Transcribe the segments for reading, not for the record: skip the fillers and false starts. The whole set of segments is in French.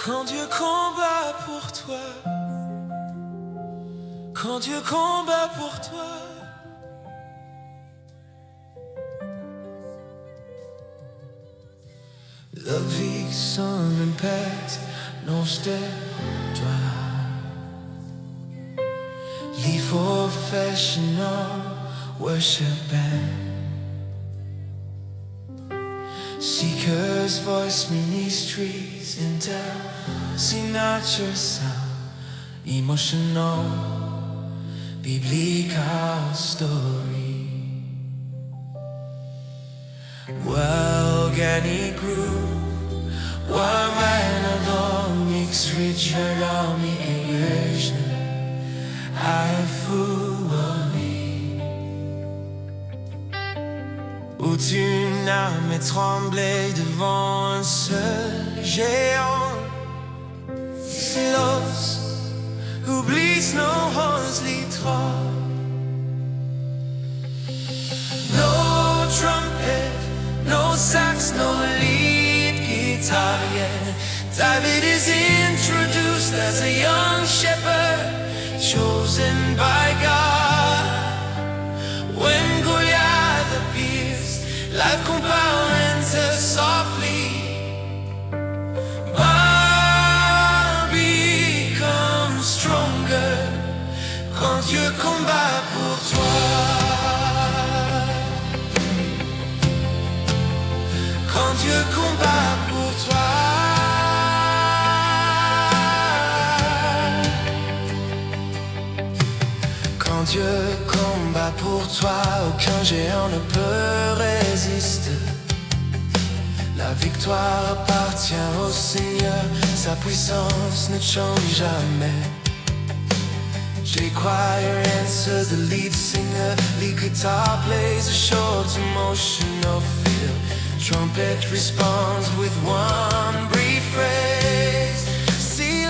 Quand Dieu combat pour toi, quand Dieu combat pour toi, la vie sans impact, non c'était toi. Leave professional worship band, seeker's voice ministries intel. See not your sound, emotional, biblical story. Organic group, one man alone, mixed rich l'armée et I fool me. Où tu n'as mais tremblé devant un seul géant. Los, oublie no Horsley trop. No trumpet, no sax, no lead guitar yet. David is introduced as a young shepherd, chosen by God. When Goliath appears, life compound enters softly. Quand Dieu combat pour toi, quand Dieu combat pour toi, quand Dieu combat pour toi, aucun géant ne peut résister. La victoire appartient au Seigneur, sa puissance ne change jamais. J-choir answers the lead singer, lead guitar plays a short emotional feel. Trumpet responds with one brief phrase. Silas,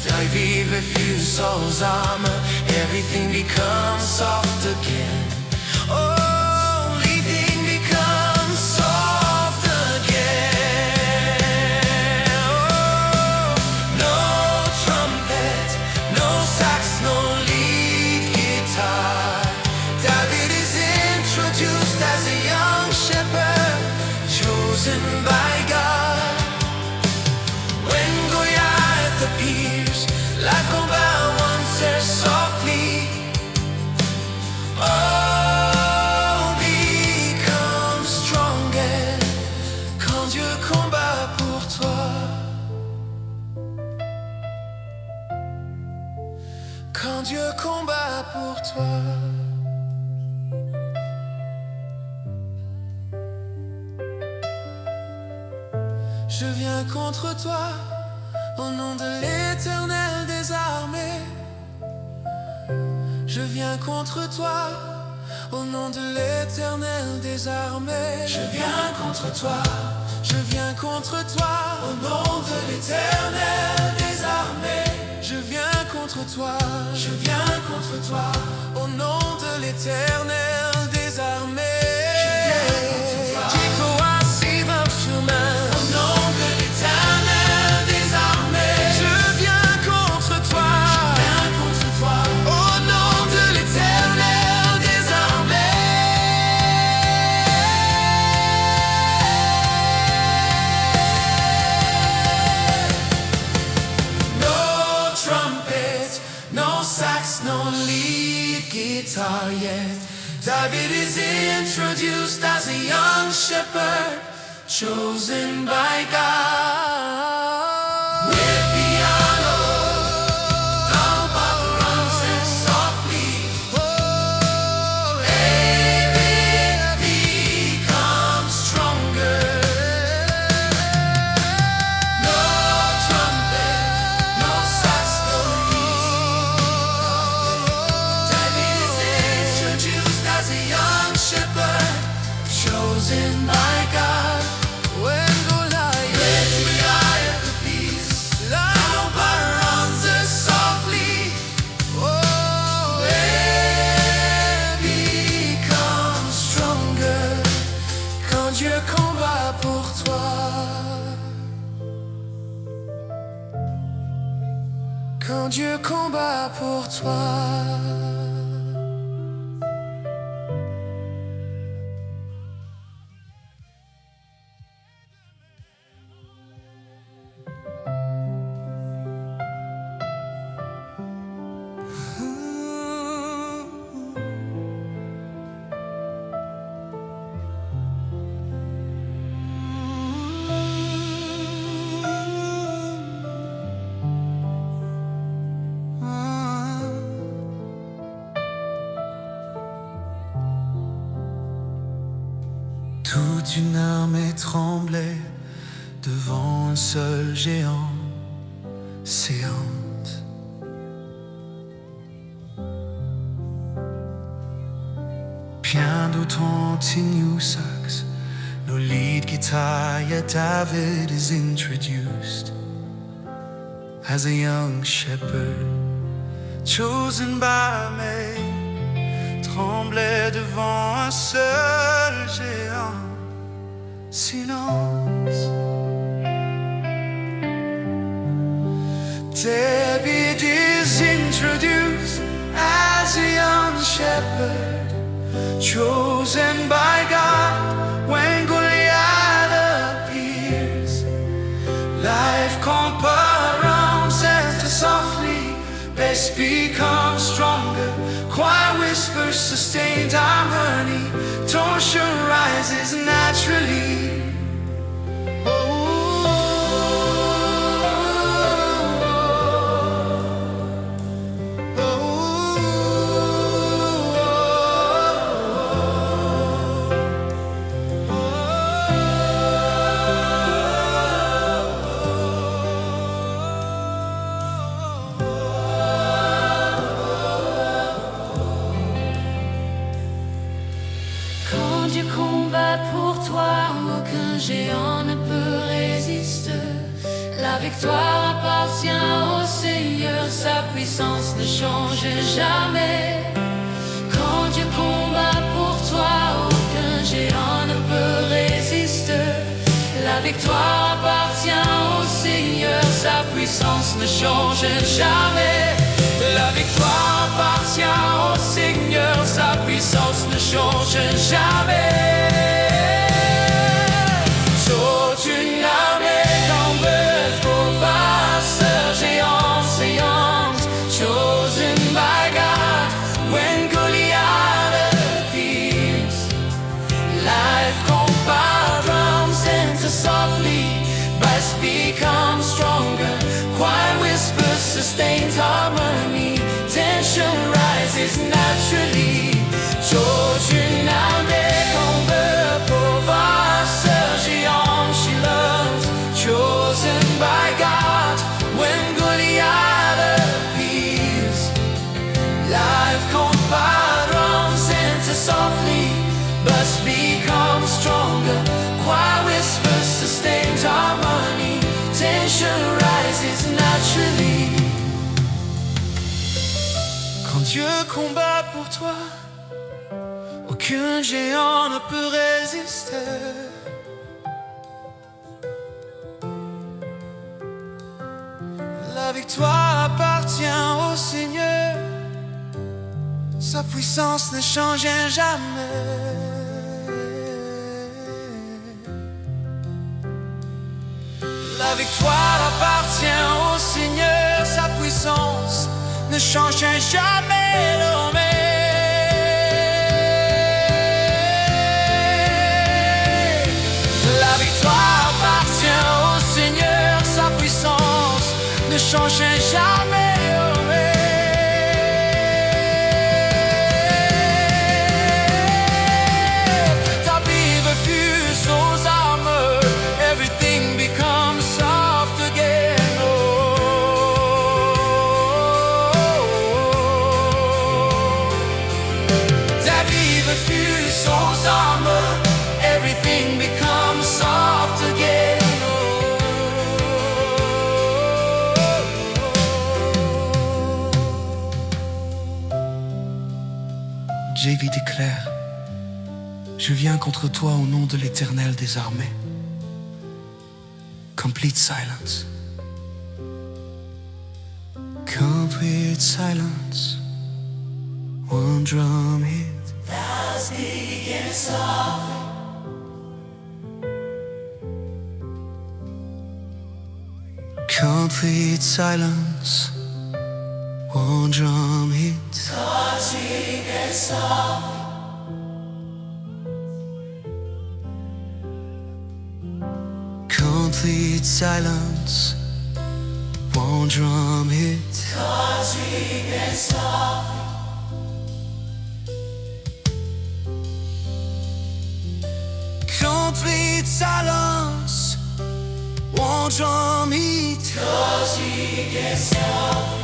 David refuse Saul's armor, everything becomes soft again. Oh, everything becomes soft again. By God, when Goliath appears, life combat answers softly. Oh, become stronger quand Dieu combat pour toi. Quand Dieu combat pour toi. Je viens contre toi, au nom de l'Éternel des armées. Je viens contre toi, au nom de l'Éternel des armées. Je viens contre toi, je viens contre toi, au nom de l'Éternel des armées. Je viens contre toi, je viens contre toi, au nom de l'Éternel des armées. Je viens contre toi, au nom de l'Éternel des armées. Je viens contre toi, je viens contre toi, au nom de l'Éternel des armées. No trumpet, no sax, no lead guitar yet. David is introduced as a young shepherd, chosen by God. With piano, down pop runs and softly. Oh, David becomes stronger. No trumpet, no sax, no lead. David is introduced as a young shepherd, chosen by God. When Goliath appears, lion runs softly. Oh, it becomes stronger quand Dieu combat pour toi. quand Dieu combat pour toi. Toute une armée tremblait devant un seul géant, séante. Bien d'autres new sax, no lead guitar, yet David is introduced as a young shepherd chosen by me, tremblait devant un seul géant. Silence. David is introduced as a young shepherd, chosen by God when Goliath appears. Life can't around, center softly, best become stronger. Quiet whispers, sustained harmony, torsion rises naturally. Dieu combat pour toi, aucun géant ne peut résister. La victoire appartient au Seigneur, sa puissance ne change jamais. Quand Dieu combat pour toi, aucun géant ne peut résister. La victoire appartient au Seigneur, sa puissance ne change jamais. La victoire appartient au Seigneur, sa puissance ne change jamais. Toute une armée campeuse pour vainqueur, géant, séance, chosen by God when Goliath appears. Life combat drums enter softly, bass becomes stronger, quiet whispers sustained harmony, tension rises naturally. Toute une armée combat pour vainqueur, géant, she loves, chosen by God when Goliath appears. Life combat drums enter softly, bass becomes stronger, quiet whispers sustained harmony, tension rises naturally. Quand Dieu combat pour toi, aucun géant ne peut résister. La victoire appartient au Seigneur, sa puissance ne change jamais. La victoire appartient au Seigneur, sa puissance ne change jamais. Non, mais la victoire appartient au Seigneur, sa puissance ne change jamais. Oh, mais ta Bible fuse aux armes, everything becomes soft again. Fuse aux armes, everything becomes soft again. JV déclare: je viens contre toi au nom de l'Éternel des armées. Complete silence. Complete silence. One drum hit. Thou speakest softly. Complete silence. One drum hit. God speaketh softly. Complete silence. One drum hit. God speaketh softly. Complete silence. One drum hit. God speaketh softly.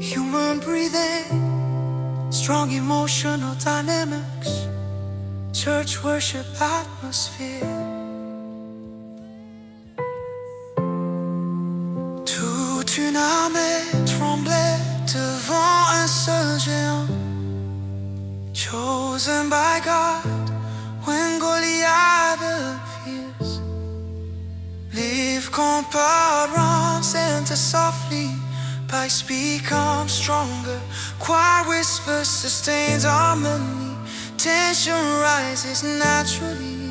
Human breathing, strong emotional dynamics, church worship atmosphere. Toute une armée tremblait devant un seul géant, chosen by God when Goliath appears. Leave comparons, enter softly. Pipes become stronger, quiet whispers sustains harmony. Tension rises naturally.